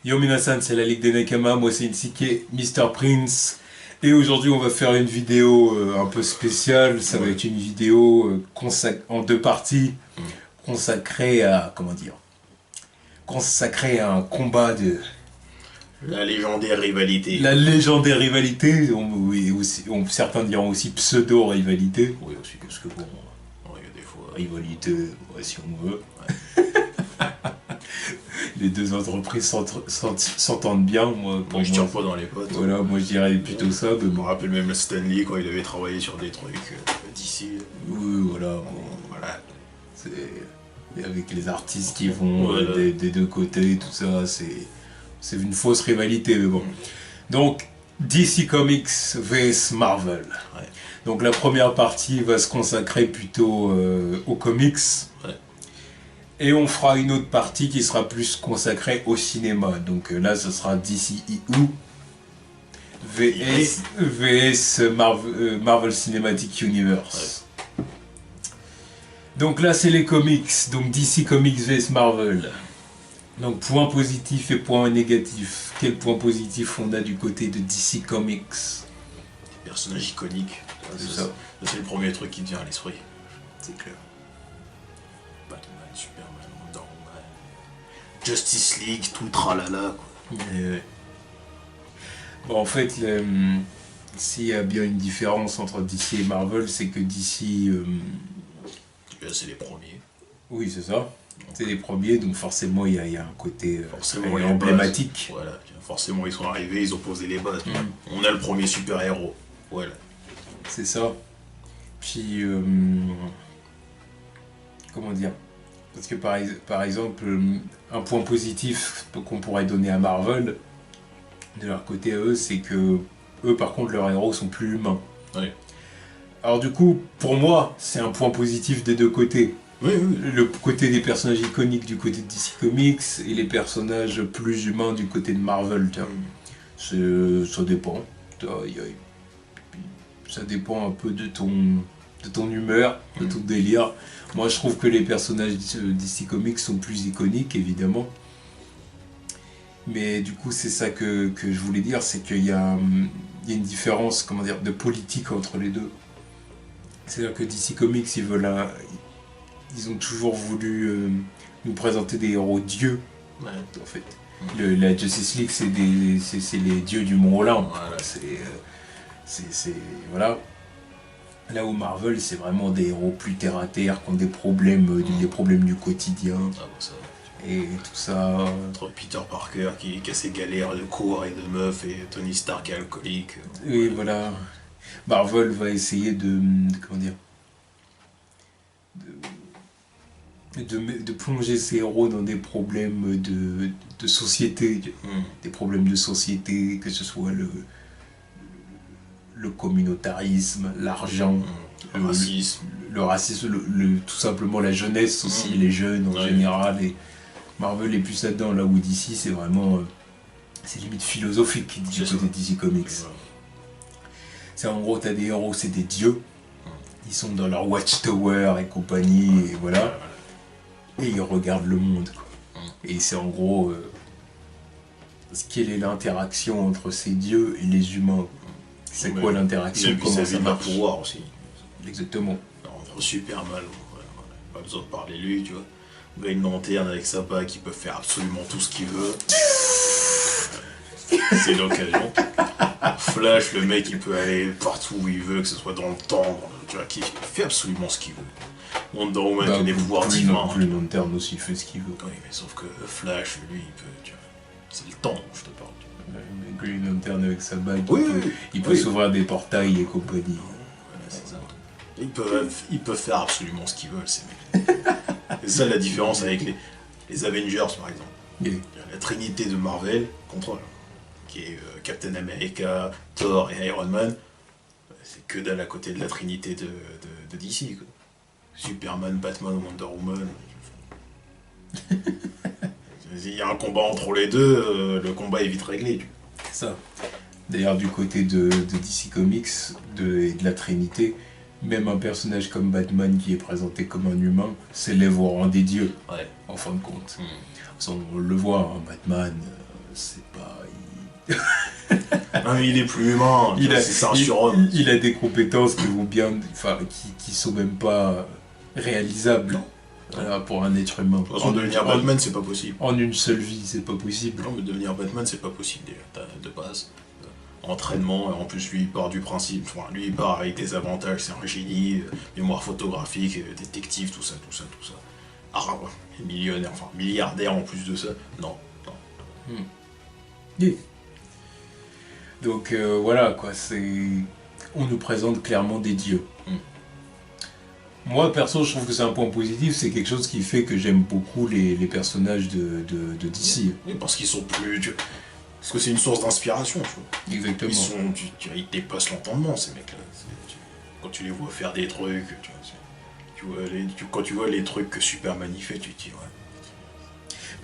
Yo Minasan, c'est la Ligue des Nakama, moi c'est Insike, Mr. Prince. Et aujourd'hui on va faire une vidéo un peu spéciale, ça va être une vidéo en deux parties, consacrée à, consacrée à un combat de... La légendaire rivalité. La légendaire rivalité, certains diront aussi pseudo-rivalité. Oui, aussi, parce que bon, il y a des fois... Rivalité, ouais, si on veut. Les deux entreprises s'entendent bien, moi je tire pas dans les potes. Voilà, moi je dirais plutôt ça. Je me rappelle même Stanley quand il avait travaillé sur des trucs d'ici. Oui, voilà. Voilà. Et avec les artistes qui vont des deux côtés, tout ça, c'est une fausse rivalité, mais bon. Donc, DC Comics vs Marvel. Ouais. Donc la première partie va se consacrer plutôt aux comics. Ouais. Et on fera une autre partie qui sera plus consacrée au cinéma. Donc là, ce sera DCEU VS Marvel Cinematic Universe. Ouais. Donc là, c'est les comics. Donc DC Comics vs Marvel. Donc point positif et point négatif. Quel point positif on a du côté de DC Comics? Des personnages iconiques. C'est le premier truc qui te vient à l'esprit. C'est clair. Batman, Superman, Wonder Woman, Justice League, tout le tralala, quoi. Bon, en fait, s'il y a bien une différence entre DC et Marvel, c'est que DC... c'est les premiers. Oui, c'est ça. C'est les premiers, donc forcément, il y a un côté emblématique. Voilà, forcément, ils sont arrivés, ils ont posé les bases. On a le premier super-héros. Voilà. C'est ça. Puis, comment dire? Parce que par exemple, un point positif qu'on pourrait donner à Marvel, de leur côté à eux, c'est que eux, par contre, leurs héros sont plus humains. Oui. Alors du coup, pour moi, c'est un point positif des deux côtés. Oui. Le côté des personnages iconiques du côté de DC Comics et les personnages plus humains du côté de Marvel. Ça dépend. Ça dépend un peu de ton humeur, de ton délire. Moi, je trouve que les personnages DC Comics sont plus iconiques, évidemment. Mais du coup, c'est ça que je voulais dire, c'est qu'il y a une différence, de politique entre les deux. C'est-à-dire que DC Comics, ils ont toujours voulu nous présenter des héros dieux, en fait. La Justice League, c'est les dieux du Mont Olympe. Voilà. Voilà. Là où Marvel, c'est vraiment des héros plus terre à terre, qui ont des problèmes du quotidien. Et tout ça. Entre Peter Parker qui a ses galères de cours et de meufs et Tony Stark alcoolique. Oui, voilà. Marvel va essayer de plonger ses héros dans des problèmes de société, des problèmes de société, que ce soit le communautarisme, l'argent, le racisme, tout simplement la jeunesse aussi, les jeunes en général. Et Marvel est plus là-dedans, là où DC c'est vraiment... c'est limite philosophique du côté DC Comics. C'est en gros, t'as des héros, c'est des dieux. Ils sont dans leur Watchtower et compagnie, et voilà. Et ils regardent le monde, quoi. Et c'est en gros... quelle est l'interaction entre ces dieux et les humains? C'est quoi l'interaction? Comment ça marche? Pouvoir aussi. Exactement. Entre Superman, pas besoin de parler lui, tu vois. Green Lantern avec sa bague, il peut faire absolument tout ce qu'il veut. C'est l'occasion. Flash, le mec, il peut aller partout où il veut, que ce soit dans le temps, tu vois, qui fait absolument ce qu'il veut. Wonder Woman a des pouvoirs divins. Green Lantern aussi fait ce qu'il veut. Oui, mais sauf que Flash, lui, il peut, tu vois, c'est le temps dont je te parle. Mais Green Lantern avec sa bague, il peut oui. s'ouvrir des portails et compagnie. Voilà, c'est ça. Ils peuvent faire absolument ce qu'ils veulent, ces mecs. C'est ça la différence avec les Avengers, par exemple. Il y a la trinité de Marvel, qui est Captain America, Thor et Iron Man. C'est que dalle à côté de la trinité de DC, quoi. Superman, Batman, Wonder Woman. Il y a un combat entre les deux, le combat est vite réglé. C'est ça. D'ailleurs, du côté de DC Comics et de la Trinité, même un personnage comme Batman qui est présenté comme un humain s'élève au rang des dieux, en fin de compte. On le voit, hein, Batman, c'est pas... Non mais il est plus humain, c'est un surhomme. Il a des compétences qui vont bien... Enfin, qui sont même pas réalisables. Non. Voilà, pour un être humain. De toute façon, devenir Batman, c'est pas possible. En une seule vie, c'est pas possible. Non, mais devenir Batman, c'est pas possible déjà, de base. Entraînement, et en plus, lui, il part du principe. Enfin, lui, il part avec des avantages, c'est un génie, mémoire photographique, détective, tout ça. Ah, ouais, millionnaire, enfin, milliardaire en plus de ça. Non. Yeah. Donc, voilà, quoi, on nous présente clairement des dieux. Moi, perso, je trouve que c'est un point positif, c'est quelque chose qui fait que j'aime beaucoup les personnages de DC. Oui, parce qu'ils sont plus... Parce que c'est une source d'inspiration, tu vois. Exactement. Ils dépassent l'entendement, ces mecs-là. Quand tu les vois faire des trucs, quand tu vois les trucs que Superman y fait, tu te dis,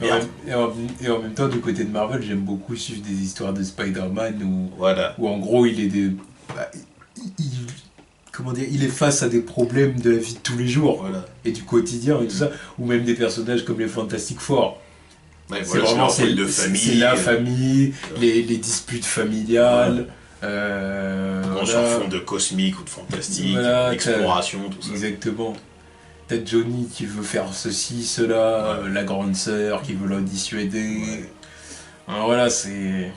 ouais. Et en même temps, du côté de Marvel, j'aime beaucoup suivre des histoires de Spider-Man où en gros, il est il est face à des problèmes de la vie de tous les jours, voilà. Et du quotidien et tout ça, ou même des personnages comme les Fantastic Four. Ouais, c'est vraiment c'est la famille, les disputes familiales. Voilà. Sur fond de cosmique ou de fantastique, exploration, tout ça. Exactement. T'as Johnny qui veut faire ceci, cela, la grande sœur qui veut la dissuader. Ouais. Alors voilà, c'est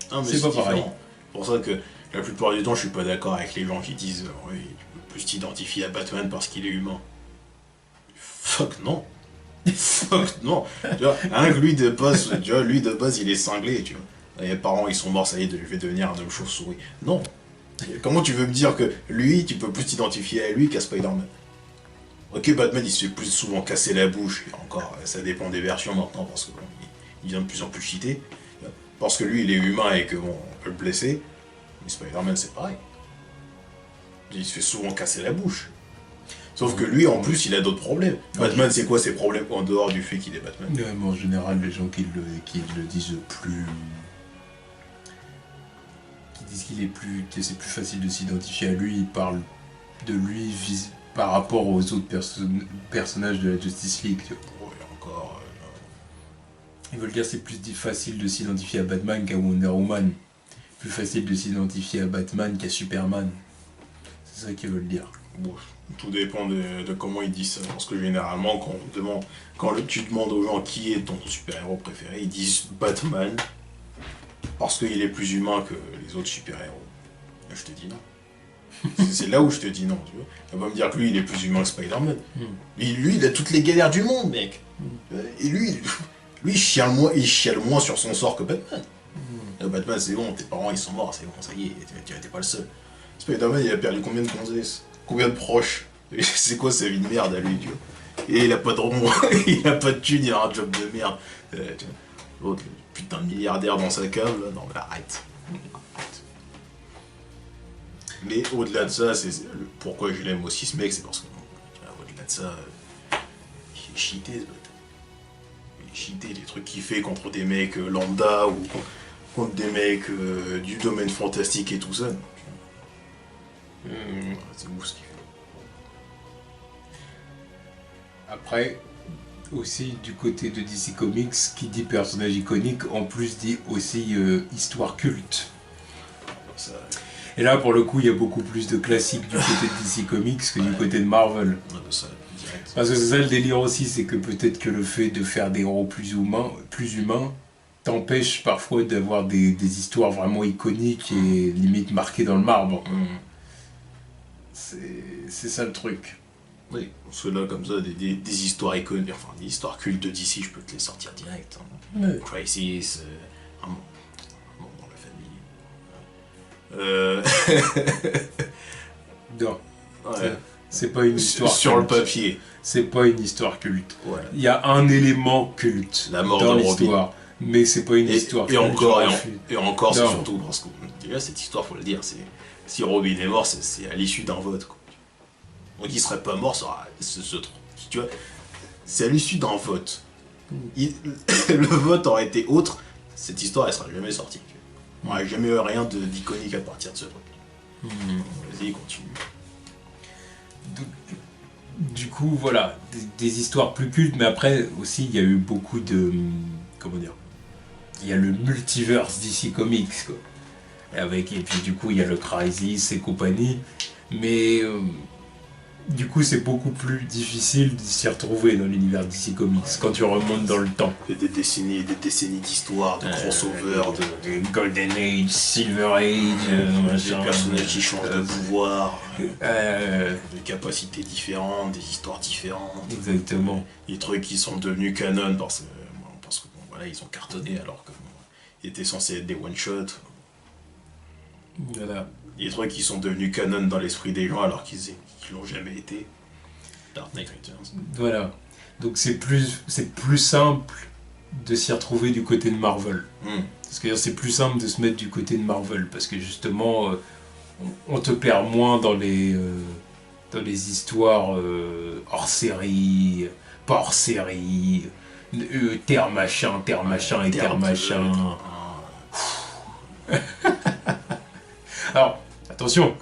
pas pareil. C'est pour ça que la plupart du temps, je suis pas d'accord avec les gens qui disent oui, tu peux plus t'identifier à Batman parce qu'il est humain. Fuck non. Fuck non. Tu vois, hein, lui de base, il est cinglé, tu vois. Les parents ils sont morts, ça y est, je vais devenir un homme chauve-souris. Non. Comment tu veux me dire que lui, tu peux plus t'identifier à lui qu'à Spider-Man? Ok, Batman il se fait plus souvent casser la bouche, et encore, ça dépend des versions maintenant, parce que bon, il vient de plus en plus cheaté. Parce que lui il est humain et que bon, on peut le blesser. Mais Spider-Man c'est pareil. Il se fait souvent casser la bouche. Sauf que lui, en plus, il a d'autres problèmes. Batman, c'est quoi ses problèmes en dehors du fait qu'il est Batman? Mais en général, les gens qui le disent plus... qui disent que c'est plus facile de s'identifier à lui, ils parlent de lui par rapport aux autres personnages de la Justice League. Tu vois. Ouais, encore... Ils veulent dire que c'est plus facile de s'identifier à Batman qu'à Wonder Woman. Plus facile de s'identifier à Batman qu'à Superman. C'est ça qu'ils veulent dire. Bon, tout dépend de comment ils disent ça. Parce que généralement, quand tu demandes aux gens qui est ton super-héros préféré, ils disent Batman. Parce qu'il est plus humain que les autres super-héros. Et je te dis non. C'est là où je te dis non, tu vois. Tu vas pas me dire que lui, il est plus humain que Spider-Man. Lui, il a toutes les galères du monde, mec. Et lui, il chiale moins sur son sort que Batman. Batman, c'est bon, tes parents, ils sont morts, c'est bon, ça y est, t'es pas le seul. Spider-Man, il a perdu combien de gonzesses? Combien de proches? C'est quoi sa vie de merde à lui, tu vois? Et il a pas de remords, il a pas de thunes, il a un job de merde. L'autre, putain de milliardaire dans sa cave, là, non mais arrête. Mais au-delà de ça, pourquoi je l'aime aussi ce mec, c'est parce que, au-delà de ça, il est cheaté ce bâtard. Il est cheaté, les trucs qu'il fait contre des mecs lambda ou contre des mecs du domaine fantastique et tout ça. C'est ouf ce qu'il fait. Après, aussi du côté de DC Comics, qui dit personnage iconique, en plus dit aussi histoire culte. Ça... Et là, pour le coup, il y a beaucoup plus de classiques du côté de DC Comics que du côté de Marvel. Parce que c'est ça le délire aussi, c'est que peut-être que le fait de faire des héros plus humains t'empêche parfois d'avoir des histoires vraiment iconiques et limite marquées dans le marbre. C'est ça le truc. Oui, ceux-là comme ça, des histoires iconiques, enfin des histoires cultes d'ici, je peux te les sortir direct. Hein. Ouais. Crisis, un monde dans la famille. Non. Ouais. C'est pas une histoire sur culte. Le papier. C'est pas une histoire culte. Voilà. Il y a un élément culte la mort dans de l'histoire. Robin. Mais c'est pas une histoire culte. Et encore, c'est surtout parce que déjà cette histoire, faut le dire, si Robin est mort, c'est à l'issue d'un vote. Quoi. Donc il serait pas mort, tu vois, c'est à l'issue d'un vote. Le vote aurait été autre, cette histoire elle serait jamais sortie. On n'aurait jamais eu rien d'iconique à partir de ce truc. Vas-y, continue. Du coup, voilà, des histoires plus cultes, mais après aussi il y a eu beaucoup de... comment dire, il y a le multiverse DC Comics, quoi. Et puis du coup, il y a le Crisis et compagnie. Mais du coup, c'est beaucoup plus difficile de s'y retrouver dans l'univers DC Comics quand tu remontes dans le temps. Des décennies d'histoire, de crossover, de Golden Age, Silver Age, des personnages qui changent de pouvoir, de capacités différentes, des histoires différentes. Exactement. Des trucs qui sont devenus canon parce que bon, voilà, ils ont cartonné alors qu'ils étaient censés être des one-shots. Voilà. Il y a des trucs qui sont devenus canon dans l'esprit des gens alors qu'ils l'ont jamais été. Dark Knight Returns. Voilà. Donc c'est plus simple de s'y retrouver du côté de Marvel. Parce que c'est plus simple de se mettre du côté de Marvel parce que justement on te perd moins dans les histoires hors série, pas hors série, terre machin et terre machin. Alors, attention,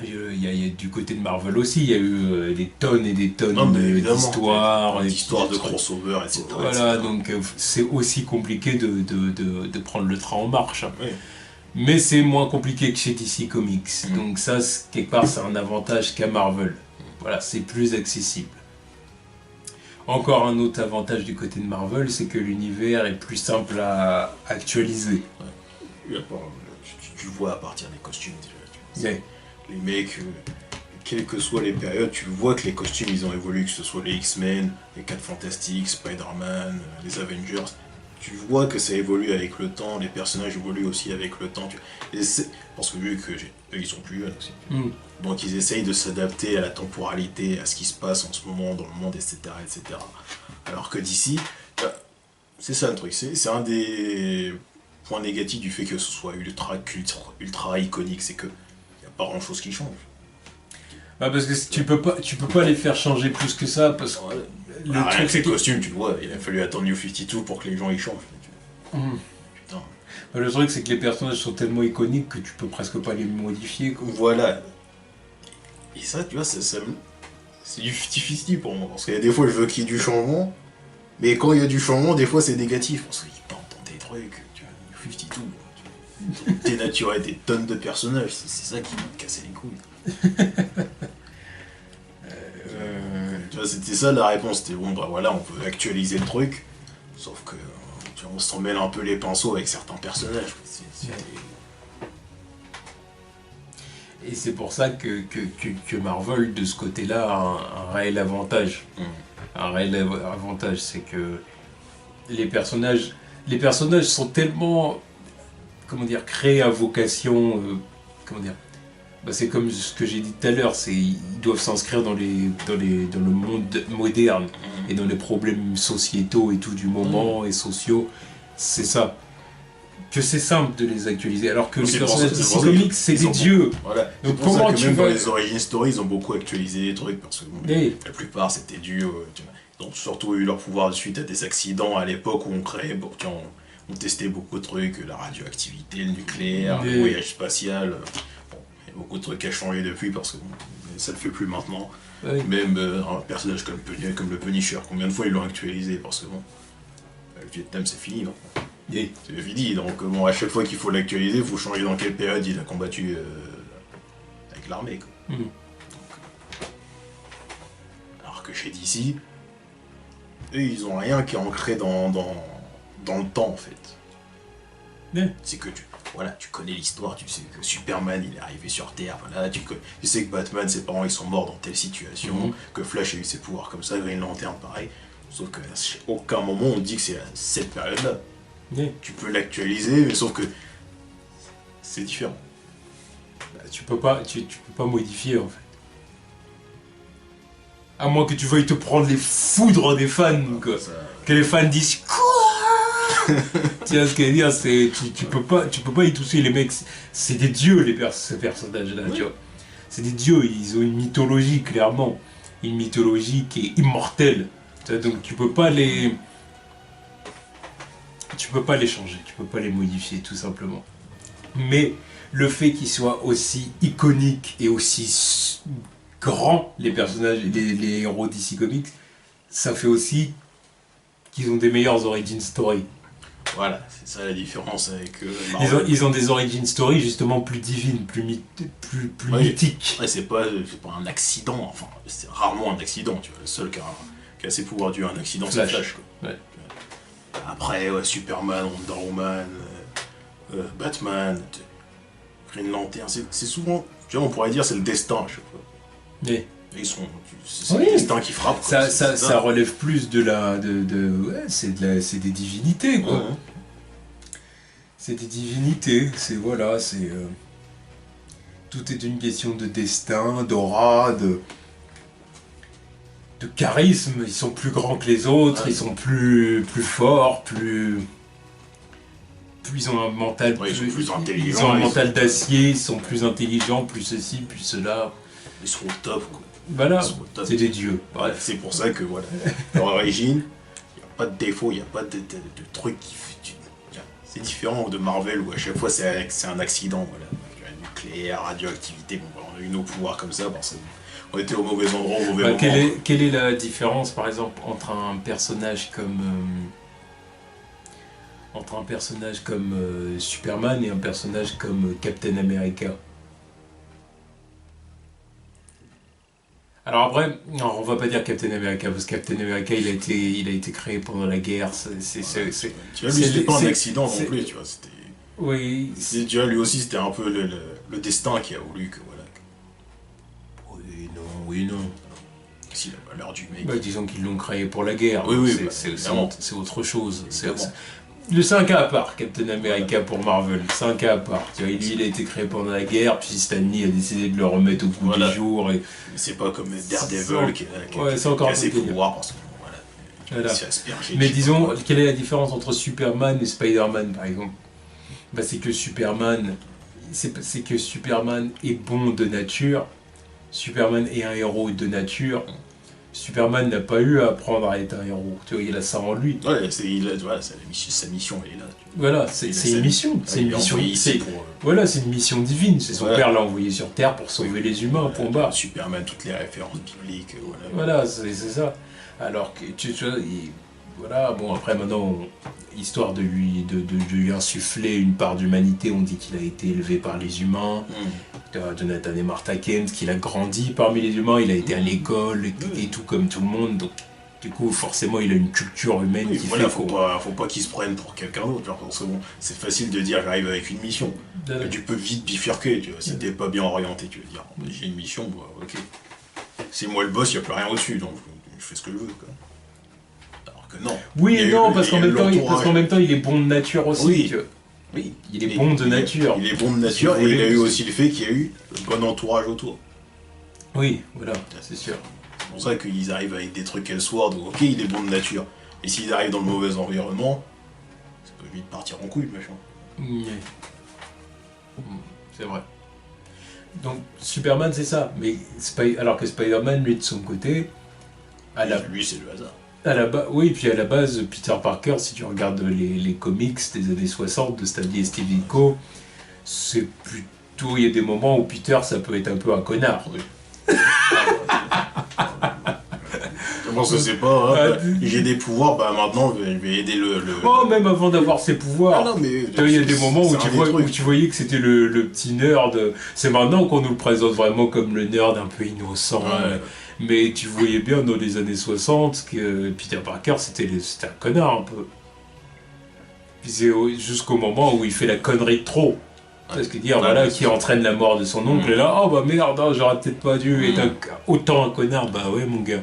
il y a du côté de Marvel aussi, il y a eu des tonnes et des tonnes d'histoires. D'histoires de crossover, etc. Voilà, etc. Donc c'est aussi compliqué de prendre le train en marche. Oui. Mais c'est moins compliqué que chez DC Comics. Donc ça, quelque part, c'est un avantage qu'à Marvel. Voilà, c'est plus accessible. Encore un autre avantage du côté de Marvel, c'est que l'univers est plus simple à actualiser. Ouais. Tu le vois à partir des costumes déjà. Les mecs, quelles que soient les périodes, tu vois que les costumes ils ont évolué, que ce soit les X-Men, les 4 Fantastiques, Spider-Man, les Avengers. Tu vois que ça évolue avec le temps, les personnages évoluent aussi avec le temps. Parce que vu que eux ils sont plus jeunes aussi. Donc ils essayent de s'adapter à la temporalité, à ce qui se passe en ce moment dans le monde, etc. etc. Alors que d'ici, c'est ça le truc, c'est un des point négatif du fait que ce soit ultra iconique, c'est que y a pas grand chose qui change. Ah, parce que tu peux pas les faire changer plus que ça parce que rien que ces costumes, tu le vois, il a fallu attendre New 52 pour que les gens y changent. Putain. Le truc c'est que les personnages sont tellement iconiques que tu peux presque pas les modifier, quoi. Voilà. Et ça, tu vois, c'est du 50-50 pour moi, parce qu'il y a des fois je veux qu'il y ait du changement, mais quand il y a du changement, des fois c'est négatif, parce qu'ils partent dans des trucs. 52, dénaturer des tonnes de personnages, c'est ça qui m'a cassé les couilles. Tu vois, c'était ça la réponse, c'était bon, bah voilà, on peut actualiser le truc, sauf que tu vois, on s'en mêle un peu les pinceaux avec certains personnages. Et c'est pour ça que Marvel, de ce côté-là, a un réel avantage. Un réel avantage, c'est que les personnages sont tellement, créés à vocation, c'est comme ce que j'ai dit tout à l'heure, ils doivent s'inscrire dans le monde moderne et dans les problèmes sociétaux et tout du moment et sociaux, c'est ça. Que c'est simple de les actualiser, alors que les personnages DC Comics, c'est des dieux. Voilà. Donc comment tu vas... Dans les origin stories, ils ont beaucoup actualisé les trucs, parce que la plupart c'était dû... Ils ont surtout eu leur pouvoir suite à des accidents à l'époque où on testait beaucoup de trucs, la radioactivité, le nucléaire, le voyage spatial. Il y a beaucoup de trucs à changer depuis, parce que ça ne le fait plus maintenant. Oui. Même un personnage comme le Punisher, combien de fois ils l'ont actualisé, parce que le Vietnam c'est fini, non? C'est fini, donc à chaque fois qu'il faut l'actualiser, il faut changer dans quelle période il a combattu avec l'armée. Alors que chez DC, eux ils ont rien qui est ancré dans le temps en fait. C'est que tu connais l'histoire, tu sais que Superman il est arrivé sur Terre, voilà, tu sais que Batman, ses parents ils sont morts dans telle situation, que Flash a eu ses pouvoirs comme ça, Green Lantern pareil, sauf qu'à aucun moment on dit que c'est cette période-là. Tu peux l'actualiser, mais sauf que c'est différent. Tu peux pas modifier en fait. À moins que tu veuilles te prendre les foudres des fans, quoi. Que les fans disent quoi. Tu vois ce que je veux dire, tu peux pas y toucher, les mecs, c'est des dieux ces personnages-là, tu vois. C'est des dieux, ils ont une mythologie clairement, une mythologie qui est immortelle. Donc tu peux pas les changer, tu peux pas les modifier tout simplement. Mais le fait qu'ils soient aussi iconiques et aussi grands, les personnages, les héros DC Comics, ça fait aussi qu'ils ont des meilleures origin story. Voilà, c'est ça la différence avec ils ont des origin story justement plus divines, plus mythiques. Ouais, c'est pas un accident, enfin, c'est rarement un accident, tu vois. Le seul qui a ses pouvoirs dus à un accident, c'est Flash, quoi. Ouais. Après, Superman, Wonder Woman, Batman, Green Lantern, c'est souvent, tu vois, on pourrait dire c'est le destin à chaque fois. Oui. C'est le destin qui frappe. Quoi. Ça relève plus de la... c'est des divinités, quoi. Ouais. C'est des divinités, tout est une question de destin, d'aura, de charisme. Ils sont plus grands que les autres, ils sont plus forts, ils ont un mental ils sont plus intelligents. Ils ont un mental d'acier, ils sont plus intelligents, plus ceci, plus cela. Ils sont au top, quoi. Voilà, c'est des dieux. Ouais, c'est pour ça que, voilà, leur origine, il n'y a pas de défaut, il n'y a pas de truc qui... C'est différent de Marvel où à chaque fois c'est un accident, voilà. Nucléaire, radioactivité, bon, on a eu nos pouvoirs comme ça parce qu'on était au mauvais endroit, au mauvais moment. Quelle est la différence, par exemple, entre un personnage comme Superman et un personnage comme Captain America? Alors après, non, on va pas dire Captain America, parce que Captain America, il a été créé pendant la guerre. Tu vois, lui, c'était pas un accident non plus, tu vois. Oui. Tu vois, lui aussi, c'était un peu le destin qui a voulu que, voilà. Oui, non. Si, la valeur du mec. Bah, disons qu'ils l'ont créé pour la guerre. Oui, c'est autre chose. C'est un cas à part, Captain America pour Marvel. C'est un cas à part. Tu vois, lui, il a été créé pendant la guerre, puis Stan Lee a décidé de le remettre au goût du jour. Et... C'est pas comme Daredevil qui a ses pouvoirs parce que voilà. Mais disons, quelle est la différence entre Superman et Spider-Man, par exemple? Bah, c'est que Superman est bon de nature. Superman est un héros de nature. Superman n'a pas eu à apprendre à être un héros. Tu vois, il a ça en lui. Ouais, sa mission, elle est là. Voilà, c'est une mission. C'est une mission. Voilà, c'est une mission divine. C'est son père l'a envoyé sur Terre pour sauver les humains. Point barre. Superman, toutes les références bibliques. Voilà, c'est ça. Alors que tu vois, voilà. Bon, après maintenant, histoire de lui insuffler une part d'humanité, on dit qu'il a été élevé par les humains. Jonathan et Martha Kent, qu'il a grandi parmi les humains, il a été à l'école et tout comme tout le monde, donc du coup forcément il a une culture humaine qui fait faut pas qu'il se prenne pour quelqu'un d'autre, c'est facile de dire j'arrive avec une mission, mais tu peux vite bifurquer, tu vois, si t'es pas bien orienté, tu veux dire j'ai une mission, ok, c'est moi le boss, il n'y a plus rien au-dessus, donc je fais ce que je veux, quoi. Alors que non. Oui et non, parce qu'en même temps il est bon de nature aussi, oui. Tu vois. Oui, il est bon de nature. Il est bon de nature et il a eu aussi le fait qu'il y a eu le bon entourage autour. Oui, voilà, c'est sûr. C'est pour ça qu'ils arrivent avec des trucs Elseworld où, ok, il est bon de nature. Et s'ils arrivent dans le mauvais environnement, ça peut vite partir en couille, machin. Oui. C'est vrai. Donc, Superman, c'est ça. Mais alors que Spider-Man, lui, de son côté... Lui, c'est le hasard. Oui, puis à la base, Peter Parker, si tu regardes les comics des années 60 de Stan Lee et Steve Ditko, c'est plutôt... Il y a des moments où Peter, ça peut être un peu un connard. Oui. Comment ça c'est pas, j'ai des pouvoirs, bah maintenant je vais aider le... Oh, même avant d'avoir ses pouvoirs. Non, mais il y a des moments où tu voyais que c'était le petit nerd. C'est maintenant qu'on nous le présente vraiment comme le nerd un peu innocent. Ouais. Mais tu voyais bien dans les années 60 que Peter Parker c'était un connard un peu. Puis c'est jusqu'au moment où il fait la connerie de trop. Parce que dire, qui entraîne la mort de son oncle, et là, oh bah merde, j'aurais peut-être pas dû être autant un connard, bah ouais mon gars.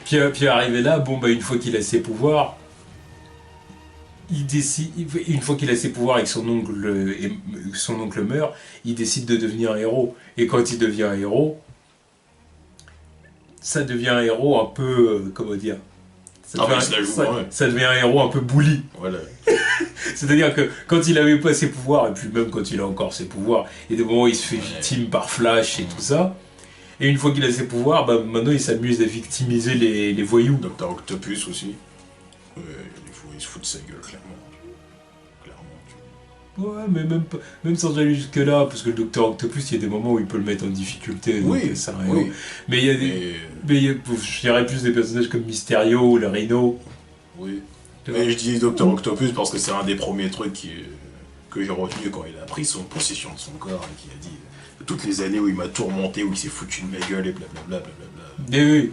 Puis arrivé là, bon bah une fois qu'il a ses pouvoirs, il décide, une fois qu'il a ses pouvoirs et que son oncle meurt, il décide de devenir un héros. Et quand il devient un héros, ça devient un héros un peu, comment dire, ça devient un héros un peu bully. Voilà. C'est-à-dire que quand il avait pas ses pouvoirs, et puis même quand il a encore ses pouvoirs, il y a des moments où il se fait victime par Flash et tout ça. Et une fois qu'il a ses pouvoirs, bah, maintenant il s'amuse à victimiser les voyous. Docteur Octopus aussi. Il se fout de sa gueule, clairement. Ouais, mais même sans aller jusque-là, parce que le Docteur Octopus, il y a des moments où il peut le mettre en difficulté. Donc c'est un héros. Mais il y a je dirais plus des personnages comme Mysterio ou le Rhino. Oui. Mais je dis Docteur Octopus parce que c'est un des premiers trucs que j'ai retenu quand il a pris possession de son corps et qui a dit toutes les années où il m'a tourmenté, où il s'est foutu de ma gueule et blablabla. Et oui.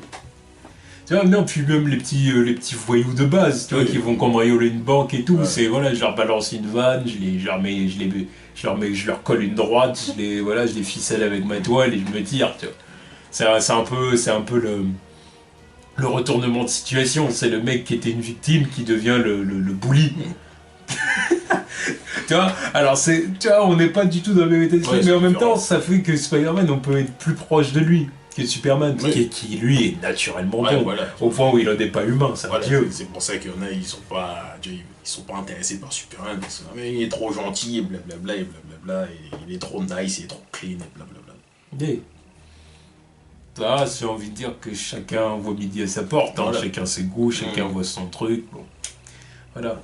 Tu vois, non, puis même les petits voyous de base, tu vois, qui vont cambrioler une banque et tout, c'est voilà, je leur balance une vanne, je leur colle une droite, je les ficelle avec ma toile et je me tire, tu vois. C'est un peu le retournement de situation, c'est le mec qui était une victime qui devient le bully. Tu vois, alors on n'est pas du tout dans le même état d'esprit, mais en même temps, ça fait que Spider-Man, on peut être plus proche de lui que Superman, qui lui est naturellement bon, au point où il en est pas humain, c'est un dieu. C'est pour ça qu'il y en a, ils sont pas intéressés par Superman, parce que mais il est trop gentil, et blablabla, et il est trop nice, il est trop clean, et blablabla. Là, j'ai envie de dire que chacun voit midi à sa porte, chacun ses goûts, chacun voit son truc, bon. Voilà.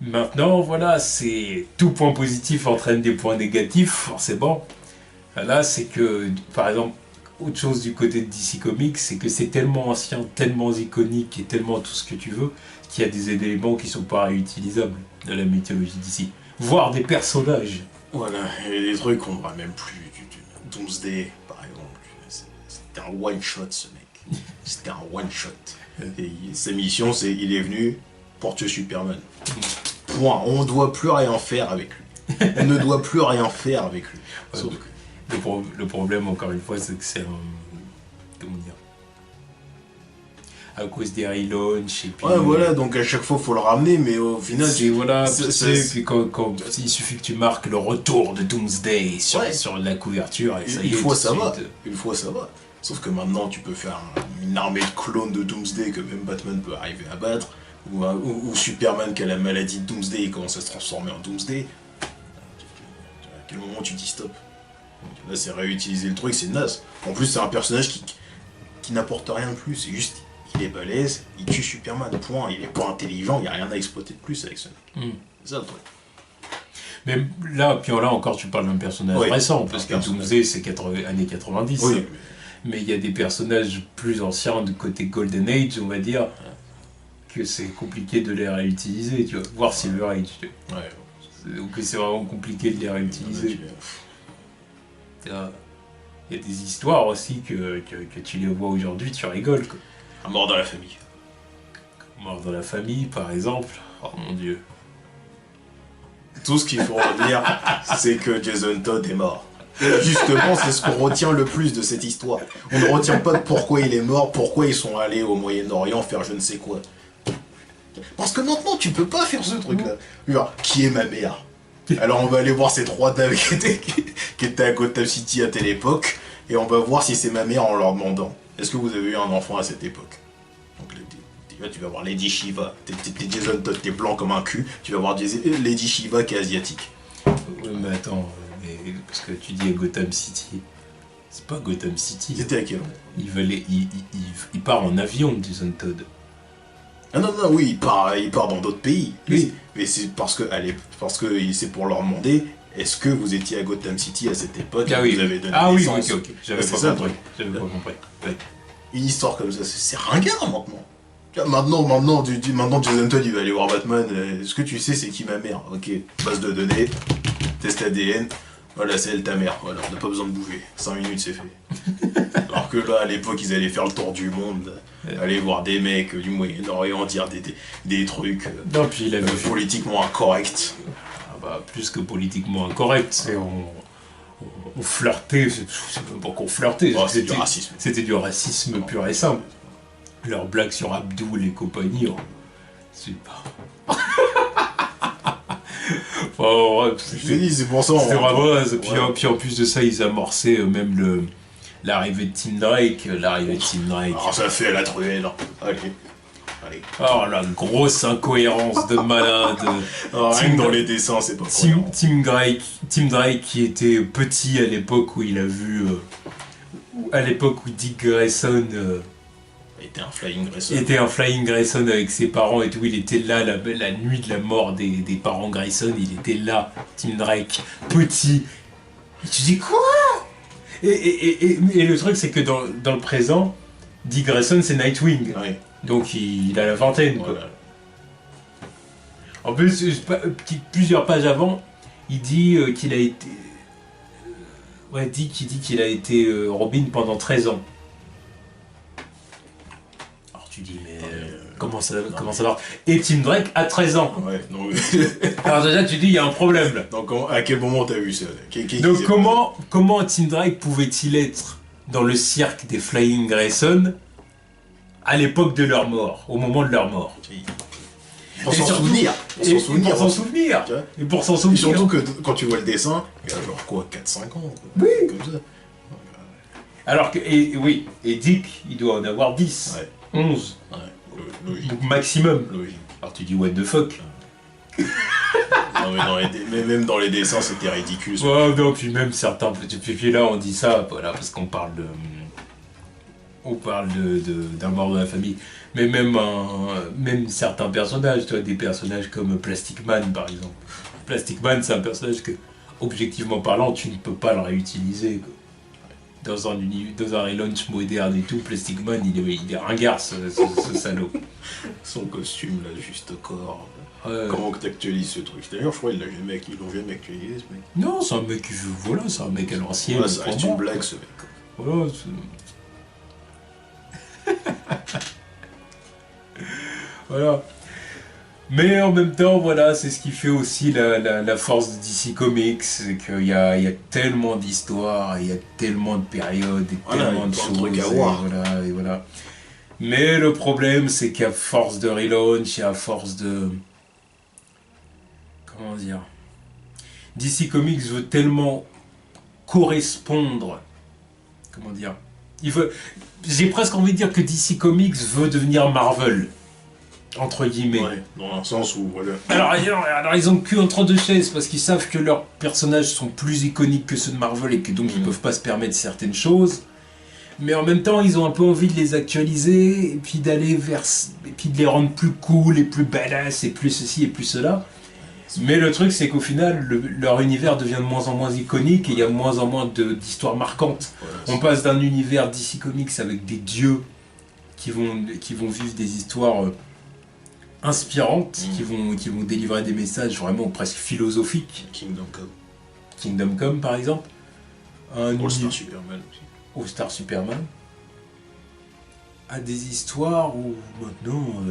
Maintenant, voilà, c'est tout point positif entraîne des points négatifs, forcément. Là, c'est que, par exemple, autre chose du côté de DC Comics, c'est que c'est tellement ancien, tellement iconique et tellement tout ce que tu veux, qu'il y a des éléments qui sont pas réutilisables de la mythologie d'ici. Voire des personnages. Voilà, et des trucs qu'on ne voit même plus. Doomsday, par exemple. C'était un one-shot, ce mec. C'était un one-shot. Et sa mission, c'est il est venu pour tuer Superman. Point. On ne doit plus rien faire avec lui. On ne doit plus rien faire avec lui. Sauf que... Le problème, encore une fois, c'est que c'est comment dire, à cause des relaunchs et puis... Ouais, voilà, donc à chaque fois, il faut le ramener, mais au final... Puis quand il suffit que tu marques le retour de Doomsday sur la couverture, et ça y est, une fois, ça va. Sauf que maintenant, tu peux faire une armée de clones de Doomsday que même Batman peut arriver à battre, ou Superman qui a la maladie de Doomsday et commence à se transformer en Doomsday. À quel moment tu dis stop? Là, c'est réutiliser le truc, c'est naze. En plus, c'est un personnage qui n'apporte rien de plus. C'est juste, il est balèze, il tue Superman, point. Il est pas intelligent, il n'y a rien à exploiter de plus avec ce mec. C'est ça le truc. Mais là encore, tu parles d'un personnage récent, parce que Doomsday, c'est années 90. Oui, mais il y a des personnages plus anciens de côté Golden Age, on va dire, que c'est compliqué de les réutiliser, tu vois. Voire Silver Age, tu vois. Donc c'est vraiment compliqué de les réutiliser. Il y a des histoires aussi que tu les vois aujourd'hui, tu rigoles, quoi. Un mort dans la famille. Mort dans la famille, par exemple. Oh mon dieu. Tout ce qu'il faut retenir, c'est que Jason Todd est mort. Et justement, c'est ce qu'on retient le plus de cette histoire. On ne retient pas de pourquoi il est mort, pourquoi ils sont allés au Moyen-Orient faire je ne sais quoi. Parce que maintenant, tu peux pas faire ce truc-là. Genre, qui est ma mère? Alors on va aller voir ces trois dames qui étaient à Gotham City à telle époque, et on va voir si c'est ma mère en leur demandant est-ce que vous avez eu un enfant à cette époque. Donc tu vas voir Lady Shiva, t'es Jason Todd, t'es blanc comme un cul, tu vas voir Lady Shiva qui est asiatique. Oui, mais attends, parce que tu dis à Gotham City, c'est pas Gotham City. C'était à quel endroit? Il part en avion, Jason Todd. Ah non, oui, il part dans d'autres pays. Oui. Mais c'est parce que c'est pour leur demander est-ce que vous étiez à Gotham City à cette époque et vous avez donné naissance. Ok. J'avais pas compris. Ouais. Une histoire comme ça, c'est ringard maintenant. Maintenant, Jason Todd, il va aller voir Batman. Est-ce que tu sais c'est qui ma mère? Ok, base de données, test ADN. Voilà, c'est elle ta mère. Voilà, on n'a pas besoin de bouger. 5 minutes, c'est fait. Alors que là, à l'époque, ils allaient faire le tour du monde, aller voir des mecs du Moyen-Orient, dire des trucs non, puis il avait politiquement incorrects. Ah bah, plus que politiquement incorrect, c'est on flirtait, c'est même pas qu'on flirtait, c'était du racisme. C'était du racisme pur et simple. Leurs blagues sur Abdul et compagnie, c'est pas... c'est pour ça. C'était vraiment... Puis en plus de ça, ils amorçaient même l'arrivée de Tim Drake. Alors ça fait la truelle. Allez. Oh la grosse incohérence de malade. Rien dans les dessins, c'est pas cohérent. Tim Drake qui était petit à l'époque où il a vu... à l'époque où Dick Grayson... était un Flying Grayson avec ses parents et tout, il était là la nuit de la mort des parents Grayson, il était là, Tim Drake, petit. Et tu dis quoi? Et le truc c'est que dans le présent, Dick Grayson c'est Nightwing, donc il a la vingtaine, quoi. En plus, plusieurs pages avant, il dit qu'il a été... qu'il a été Robin pendant 13 ans. Alors tu dis, mais comment ça va? Et Tim Drake a 13 ans. Ouais, donc... Alors déjà, tu dis, il y a un problème là. Donc à quel moment t'as vu ça? Donc comment Tim Drake pouvait-il être dans le cirque des Flying Grayson à l'époque de leur mort, au moment de leur mort? Pour s'en souvenir. Et pour s'en souvenir. Surtout que quand tu vois le dessin, il y a genre quoi, 4-5 ans quoi. Oui. Comme ça. Alors que, et Dick, il doit en avoir 10, 11. Ouais, logique. Donc maximum. Logique. Alors tu dis, what the fuck? Non, mais même dans les dessins, c'était ridicule. Ouais, non, puis même certains petits puis là, on dit ça, voilà, parce qu'on parle de... On parle d'un mort de la famille. Mais même certains personnages, tu vois, des personnages comme Plastic Man, par exemple. Plastic Man, c'est un personnage que, objectivement parlant, tu ne peux pas le réutiliser, quoi. Dans un relaunch moderne et tout, Plastic Man, il est ringard, ce salaud. Son costume, là, juste au corps. Ouais. Comment que t'actualises ce truc? D'ailleurs, je crois qu'ils l'ont jamais actualisé, ce mec. Non, c'est un mec, voilà, c'est un mec à l'ancienne. Ouais, ça reste une blague, ce mec. Voilà, voilà. Mais en même temps, voilà, c'est ce qui fait aussi la force de DC Comics, c'est qu'il y a tellement d'histoires, il y a tellement de périodes, et tellement de choses, et voilà. Mais le problème, c'est qu'à force de relaunch et à force de... Comment dire? DC Comics veut tellement correspondre... Comment dire? J'ai presque envie de dire que DC Comics veut devenir Marvel. Entre guillemets. Ouais, dans un sens où, voilà. Alors ils ont le cul entre deux chaises parce qu'ils savent que leurs personnages sont plus iconiques que ceux de Marvel et que donc ils peuvent pas se permettre certaines choses. Mais en même temps, ils ont un peu envie de les actualiser et puis d'aller vers... et puis de les rendre plus cool et plus badass et plus ceci et plus cela. Mais le truc, c'est qu'au final, leur univers devient de moins en moins iconique et il y a de moins en moins d'histoires marquantes. On passe d'un univers DC Comics avec des dieux qui vont vivre des histoires inspirantes, qui vont délivrer des messages vraiment presque philosophiques. Kingdom Come, par exemple. All-Star Superman aussi. All-Star Superman. À des histoires où maintenant...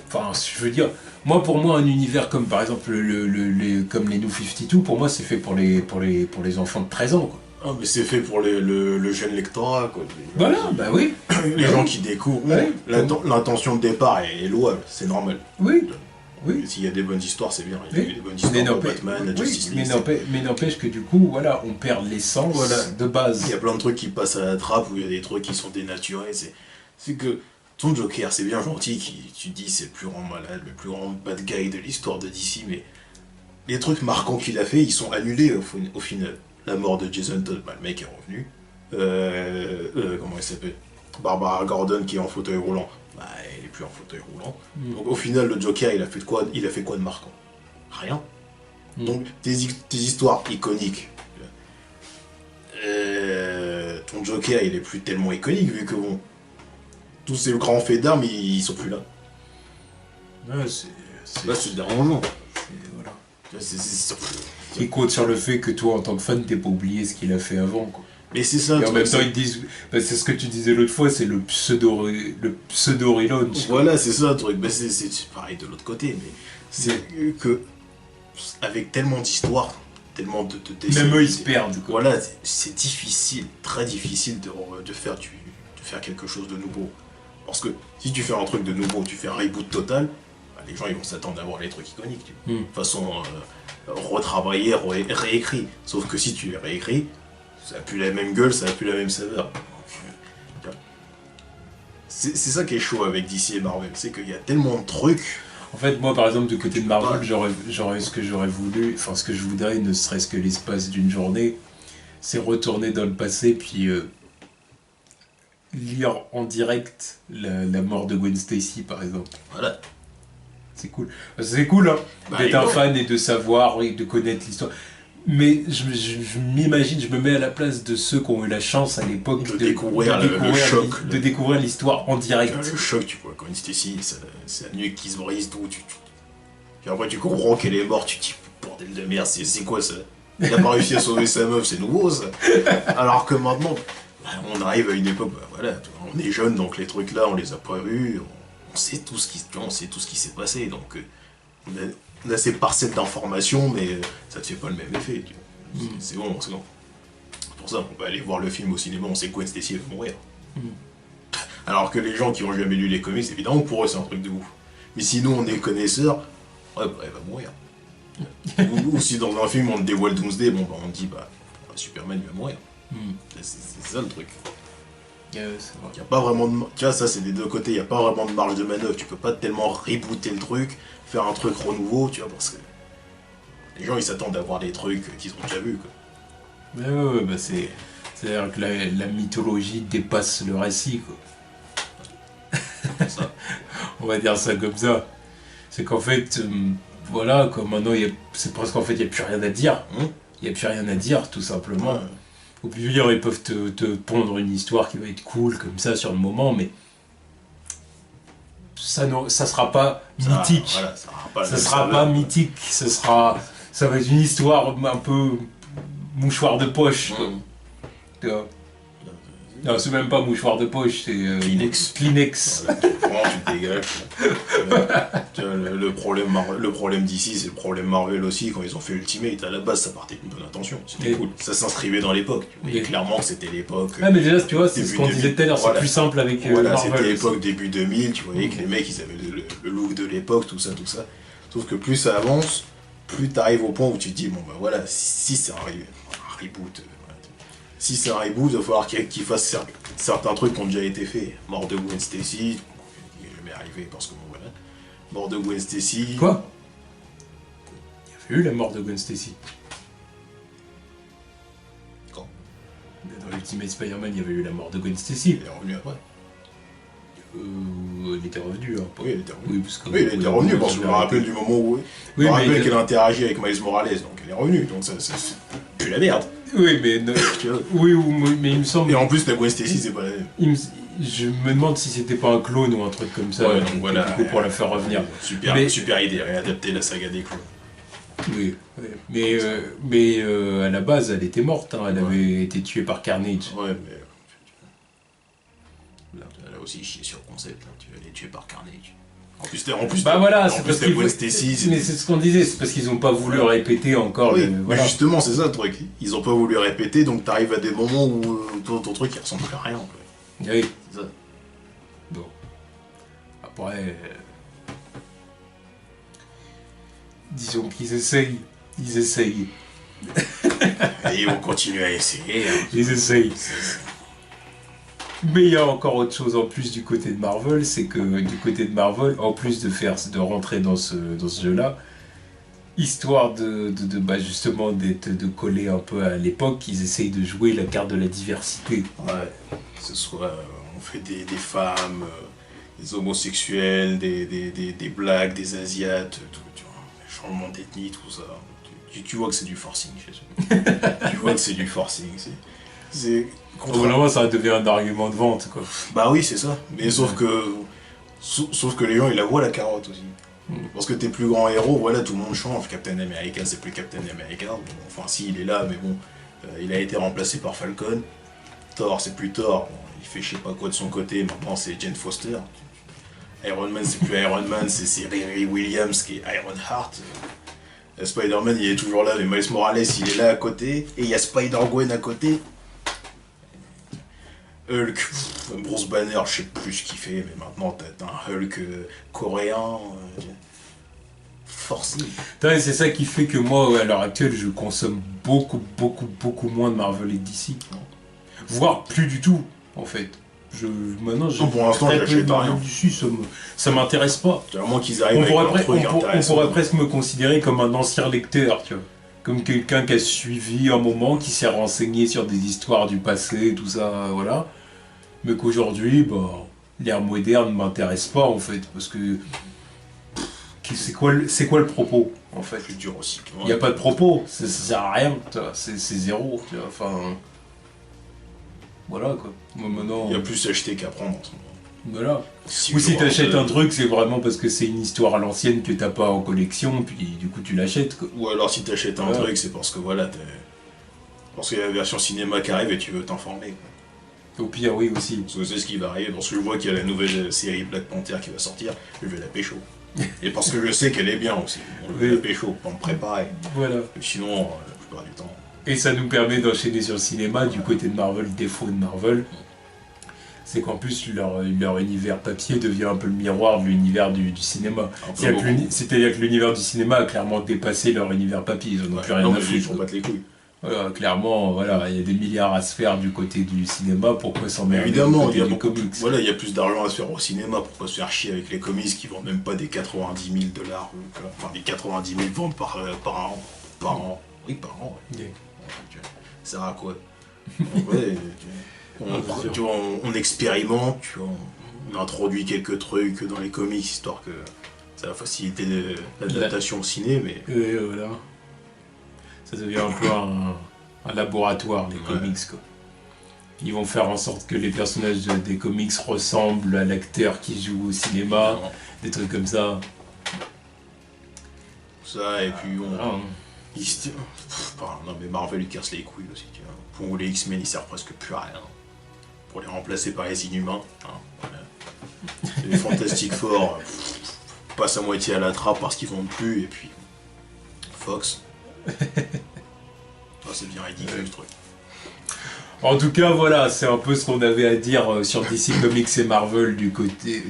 Enfin, je veux dire, pour moi, un univers comme par exemple comme les New 52, pour moi, c'est fait pour les enfants de 13 ans, quoi. Ah, mais c'est fait pour le jeune lectorat, quoi. Voilà, bah oui. Les gens qui découvrent. Ouais. L'intention de départ est louable, c'est normal. Oui. S'il y a des bonnes histoires, c'est bien. Il y a eu des bonnes histoires de Batman, la Justice League. Mais n'empêche que du coup, voilà, on perd l'essence de base. Il y a plein de trucs qui passent à la trappe, où il y a des trucs qui sont dénaturés. C'est que ton Joker, c'est bien gentil, tu dis c'est le plus grand malade, le plus grand bad guy de l'histoire de DC, mais les trucs marquants qu'il a fait, ils sont annulés au final. La mort de Jason Todd, le mec est revenu. Comment il s'appelle? Barbara Gordon qui est en fauteuil roulant. Bah, il est plus en fauteuil roulant. Donc au final, le Joker, il a fait quoi de marquant? Rien. Donc tes histoires iconiques. Ton Joker, il est plus tellement iconique vu que bon, tous ces grands faits d'armes, ils sont plus là. Ouais, c'est dérangeant. Voilà. C'est il compte sur le fait que toi, en tant que fan, t'es pas oublié ce qu'il a fait avant, quoi. Mais c'est ça. Et en même temps, ils disent, c'est ce que tu disais l'autre fois, c'est le pseudo relaunch. Voilà, c'est ça le truc. C'est pareil de l'autre côté, mais c'est que avec tellement d'histoires, tellement de même eux, ils se perdent, quoi. Voilà, c'est difficile, très difficile de faire quelque chose de nouveau. Parce que si tu fais un truc de nouveau, tu fais un reboot total, bah, les gens ils vont s'attendre à voir les trucs iconiques. De toute façon, retravailler, réécrit. Sauf que si tu les réécris, ça n'a plus la même gueule, ça n'a plus la même saveur. C'est ça qui est chaud avec DC et Marvel, c'est qu'il y a tellement de trucs. En fait, moi par exemple, du côté de Marvel, j'aurais ce que j'aurais voulu, enfin ce que je voudrais, ne serait-ce que l'espace d'une journée, c'est retourner dans le passé puis lire en direct la mort de Gwen Stacy par exemple. Voilà. C'est cool. C'est cool hein, d'être un fan et de savoir, et de connaître l'histoire. Mais je m'imagine, je me mets à la place de ceux qui ont eu la chance à l'époque de découvrir l'histoire en direct. Le choc, tu vois, Gwen Stacy, c'est la nuque qui se brise, tout. Puis après, tu comprends qu'elle est morte, tu te dis, bordel de merde, c'est quoi ça? Il a pas réussi à sauver sa meuf, c'est nouveau ça. Alors que maintenant, on arrive à une époque, voilà, on est jeune, donc les trucs là, on les a pas vus, on sait tout ce qui s'est passé, donc on a ces parcelles d'informations, mais ça te fait pas le même effet. C'est bon, c'est bon. Pour ça, on va aller voir le film au cinéma, on sait que Gwen Stacy va mourir. Alors que les gens qui ont jamais lu les comics, évidemment, pour eux c'est un truc de ouf. Mais si nous on est connaisseurs, ouais, bah, elle va mourir. ou si dans un film on dévoile Doomsday, bon bah on dit bah Superman il va mourir. C'est ça le truc. C'est vrai. Y a pas vraiment de... Tu vois, ça c'est des deux côtés, il n'y a pas vraiment de marge de manœuvre. Tu peux pas tellement rebooter le truc, faire un truc renouveau, tu vois, parce que les gens ils s'attendent à voir des trucs qu'ils ont déjà vus, quoi. Ouais, bah c'est-à-dire que la mythologie dépasse le récit, quoi. Ça. On va dire ça comme ça. C'est qu'en fait, voilà, quoi, maintenant, c'est presque en fait, il n'y a plus rien à dire. Il n'y a plus rien à dire, tout simplement. Ouais. Au plus dire, ils peuvent te pondre une histoire qui va être cool, comme ça, sur le moment, mais ça sera pas mythique. Voilà, ça sera pas mythique. Ça va être une histoire un peu mouchoir de poche. Tu vois. Non, c'est même pas mouchoir de poche, c'est Kleenex. Vraiment, tu te dégages. Tu vois, le problème d'ici, c'est le problème Marvel aussi. Quand ils ont fait Ultimate, à la base, ça partait d'une bonne intention. C'était cool. Ça s'inscrivait dans l'époque. Tu voyais clairement que c'était l'époque. Ah, mais déjà, tu vois, c'est ce qu'on disait tout à l'heure, c'est plus simple avec Voilà, Marvel. c'était l'époque début 2000. Tu voyais que les mecs, ils avaient le look de l'époque, tout ça. Sauf que plus ça avance, plus t'arrives au point où tu te dis, bon, bah voilà, si c'est un reboot. Si c'est un reboot, il va falloir qu'il fasse certains trucs qui ont déjà été faits. Mort de Gwen Stacy, il n'est jamais arrivé parce que bon voilà. Mort de Gwen Stacy. Quoi? Il y avait eu la mort de Gwen Stacy. Quand? Dans Ultimate Spider-Man, il y avait eu la mort de Gwen Stacy. Elle est revenue après. Elle était revenue. Hein, oui, elle était revenue. Oui, parce que elle était revenue parce que je me rappelle du moment où. Je me rappelle qu'elle a interagi avec Miles Morales, donc elle est revenue. Donc ça pue la merde. Oui, mais mais il me semble. Et en plus, la Gwen Stacy, c'est pas la même. Je me demande si c'était pas un clone ou un truc comme ça. Ouais, donc voilà. Du coup, pour la faire revenir. Super idée, réadapter la saga des clones. Oui, mais à la base, elle était morte. Hein, elle avait été tuée par Carnage. Ouais, mais. Là aussi, chier sur le concept. Là. Tu vas les tuer par Carnage. En plus, bah voilà, c'est parce Gwen Stacy. Mais c'est ce qu'on disait, c'est parce qu'ils ont pas voulu répéter encore. Oui, mais justement, c'est ça le truc. Ils ont pas voulu répéter, donc t'arrives à des moments où ton truc il ressemble plus à rien. Quoi. Oui. C'est ça. Bon. Après. Disons qu'ils essayent. Ils essayent. Et ils vont continuer à essayer. Hein. Ils essayent. Mais il y a encore autre chose en plus du côté de Marvel, c'est que du côté de Marvel, en plus de rentrer dans ce jeu-là, histoire bah justement de coller un peu à l'époque, ils essayent de jouer la carte de la diversité. Ouais, que ce soit, on fait des femmes, des homosexuels, des blacks, des asiates, tout, tu vois, changement d'ethnie, tout ça. Tu vois que c'est du forcing chez eux. Tu vois que c'est du forcing. Vraiment, ça devient un argument de vente, quoi. Bah oui, c'est ça. Mais sauf que les gens, ils la voient la carotte aussi. Parce que tes plus grands héros, voilà, tout le monde change. Captain America, c'est plus Captain America. Bon, enfin, si, il est là, mais bon, il a été remplacé par Falcon. Thor, c'est plus Thor. Bon, il fait je sais pas quoi de son côté. Maintenant, c'est Jane Foster. Iron Man, c'est plus Iron Man, c'est Riri Williams qui est Ironheart. Spider-Man, il est toujours là, mais Miles Morales, il est là à côté. Et il y a Spider-Gwen à côté. Hulk, Bruce Banner, je sais plus ce qu'il fait, mais maintenant t'as un Hulk coréen. Forcé. C'est ça qui fait que moi, à l'heure actuelle, je consomme beaucoup moins de Marvel et de DC. Voire plus du tout, en fait. Maintenant, pour l'instant, j'achète rien. Ça m'intéresse pas. À moins qu'ils arrivent on pourrait presque me considérer comme un ancien lecteur, tu vois. Comme quelqu'un qui a suivi un moment, qui s'est renseigné sur des histoires du passé, tout ça, voilà. Mais qu'aujourd'hui, bah, l'ère moderne ne m'intéresse pas, en fait, parce que... C'est quoi le propos, en fait? C'est dur aussi. Il n'y a pas de propos, ça sert à rien, c'est zéro, tu vois, enfin... Voilà, quoi. Moi, maintenant... Il y a plus à acheter qu'à prendre, en ce moment. Voilà. Ou si t'achètes un truc, c'est vraiment parce que c'est une histoire à l'ancienne que t'as pas en collection, puis du coup tu l'achètes. Ou alors si t'achètes un truc, c'est parce que voilà, parce qu'il y a la version cinéma qui arrive et tu veux t'informer. Au pire, oui aussi. Parce que c'est ce qui va arriver. Parce que je vois qu'il y a la nouvelle série Black Panther qui va sortir, je vais la pécho. Et parce que je sais qu'elle est bien aussi. On veut la pécho pour me préparer. Voilà. Et sinon, la plupart du temps. Et ça nous permet d'enchaîner sur le cinéma, du côté de Marvel, défaut de Marvel. C'est qu'en plus, leur univers papier devient un peu le miroir de l'univers du cinéma. C'est-à-dire que l'univers du cinéma a clairement dépassé leur univers papier. Ils n'en ont plus rien à foutre. Ils font battre les couilles. Voilà, clairement, voilà, il y a des milliards à se faire du côté du cinéma, pourquoi s'en mettre évidemment, il y a du comics. Voilà, il y a plus d'argent à se faire au cinéma pour pas se faire chier avec les comics qui vendent même pas des 90 000 $, enfin des 90 000 ventes par an. Oui, par an. Ouais. Ça sert à quoi? Ouais, on expérimente, on introduit quelques trucs dans les comics histoire que ça va faciliter l'adaptation au ciné, mais. Voilà. Ça devient un peu un laboratoire, les comics, quoi. Ils vont faire en sorte que les personnages des comics ressemblent à l'acteur qui joue au cinéma, des trucs comme ça. Ça, et puis non mais Marvel ils cassent les couilles aussi, tu vois. Pour les X-Men ils servent presque plus à rien. Pour les remplacer par les Inhumains. Voilà. Les Fantastic Four passent à moitié à la trappe parce qu'ils vendent plus, et puis Fox. Ça devient ridicule ce truc. En tout cas, voilà, c'est un peu ce qu'on avait à dire sur DC Comics et Marvel du côté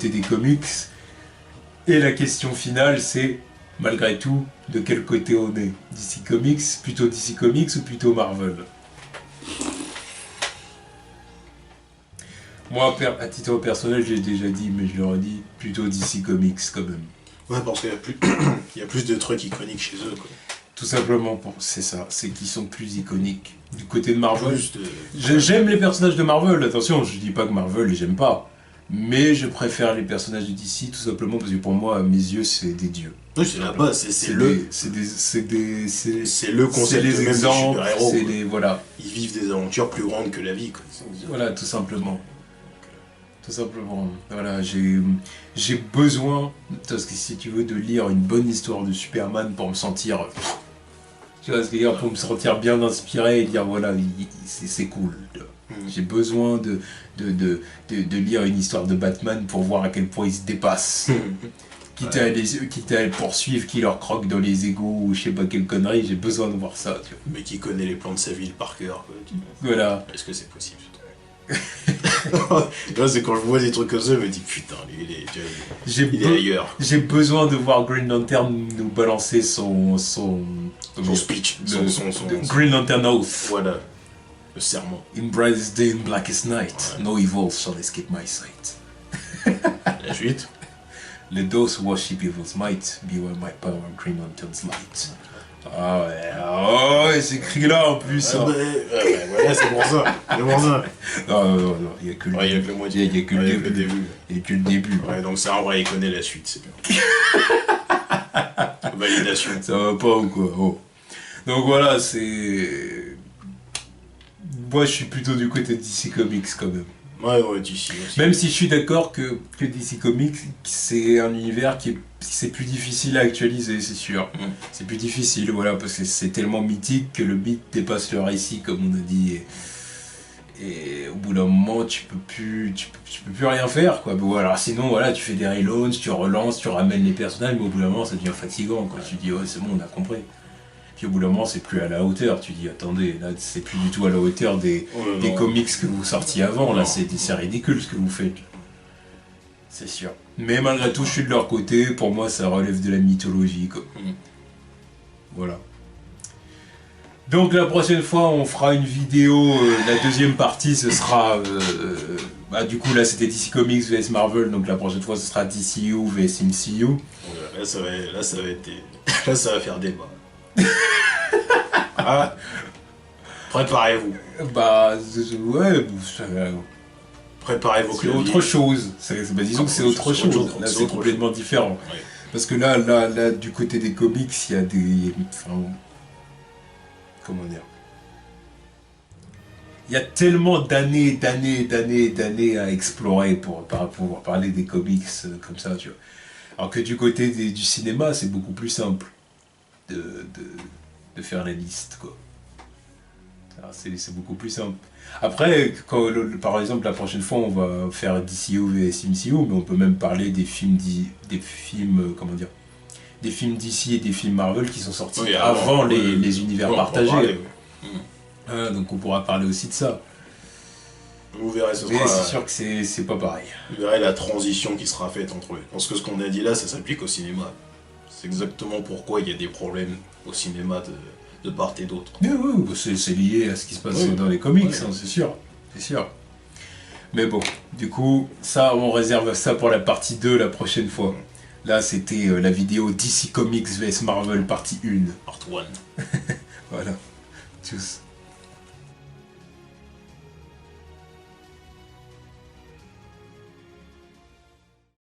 des comics. Et la question finale, c'est, malgré tout, de quel côté on est? DC Comics, plutôt DC Comics ou plutôt Marvel? Moi, à titre personnel, j'ai déjà dit, mais je le redis, plutôt DC Comics quand même. Ouais, parce qu'il y a plus de trucs iconiques chez eux, quoi. Tout simplement, c'est ça, c'est qu'ils sont plus iconiques. Du côté de Marvel, j'aime les personnages de Marvel, attention, je dis pas que Marvel, j'aime pas. Mais je préfère les personnages de DC, tout simplement parce que pour moi, à mes yeux, c'est des dieux. Oui, c'est la base, c'est le concept des même exemples, des super-héros. Voilà. Ils vivent des aventures plus grandes que la vie, quoi. Voilà, tout simplement. Tout simplement. Voilà, j'ai besoin, parce que si tu veux, de lire une bonne histoire de Superman pour me sentir... Tu vois ce que je veux dire, pour me sentir bien inspiré et dire voilà, c'est cool. J'ai besoin de lire une histoire de Batman pour voir à quel point il se dépasse. Quitte à le poursuivre, qui leur croque dans les égouts ou je sais pas quelle connerie, j'ai besoin de voir ça. Tu vois. Mais qui connaît les plans de sa ville par cœur. Voilà. Est-ce que c'est possible? Là, c'est quand je vois des trucs comme ça, je me dis putain, il est ailleurs. J'ai besoin de voir Green Lantern nous balancer son speech, son Green Lantern Oath. Voilà, le serment. In brightest day, in blackest night, no evil shall escape my sight. La suite. Let those who worship evil's might beware my power, Green Lantern's light. Ah ouais, c'est écrit là en plus. Voilà, c'est pour ça. Non, il n'y a que le début. Il n'y a que le début. Il n'y a que le début. Ouais, donc ça, en vrai, il connaît la suite, c'est bien. Validation. Ça va pas ou quoi? Oh. Donc voilà, c'est... Moi, je suis plutôt du côté de DC Comics quand même. Ouais, DC aussi. Même si je suis d'accord que DC Comics, c'est un univers c'est plus difficile à actualiser, c'est sûr. C'est plus difficile, voilà, parce que c'est tellement mythique que le mythe dépasse le récit, comme on a dit. Et au bout d'un moment, tu peux plus rien faire, quoi. Bon, alors sinon, voilà, tu fais des relaunchs, tu relances, tu ramènes les personnages, mais au bout d'un moment, ça devient fatigant, quoi. Tu dis, ouais, c'est bon, on a compris. Puis au bout d'un moment, c'est plus à la hauteur. Tu dis, attendez, là, c'est plus du tout à la hauteur des comics que vous sortiez avant. Là, c'est ridicule ce que vous faites. C'est sûr. Mais malgré tout, je suis de leur côté. Pour moi, ça relève de la mythologie, quoi. Voilà. Donc la prochaine fois, on fera une vidéo. La deuxième partie, ce sera... du coup, là, c'était DC Comics vs Marvel. Donc la prochaine fois, ce sera DCU vs MCU. Là, ça va faire débat. Préparez-vous. Préparez-vous. C'est autre chose. Disons que c'est autre chose. Là, c'est complètement différent. Ouais. Parce que là, du côté des comics, il y a des... comment dire? il y a tellement d'années à explorer pour pouvoir parler des comics comme ça, tu vois. Alors que du côté du cinéma, c'est beaucoup plus simple de faire la liste, quoi. C'est beaucoup plus simple. Après, par exemple, la prochaine fois, on va faire DCU vs MCU, mais on peut même parler des films, comment dire, des films DC et des films Marvel qui sont sortis avant les univers partagés. Donc on pourra parler aussi de ça. Vous verrez, mais c'est sûr que c'est pas pareil. Vous verrez la transition qui sera faite entre eux. Parce que ce qu'on a dit là, ça s'applique au cinéma. C'est exactement pourquoi il y a des problèmes au cinéma de part et d'autre. Oui, c'est lié à ce qui se passe dans les comics, hein, c'est sûr. Mais bon, du coup, ça, on réserve ça pour la partie 2 la prochaine fois. Là, c'était la vidéo DC Comics vs Marvel partie 1. Part 1. Voilà. Tchuss.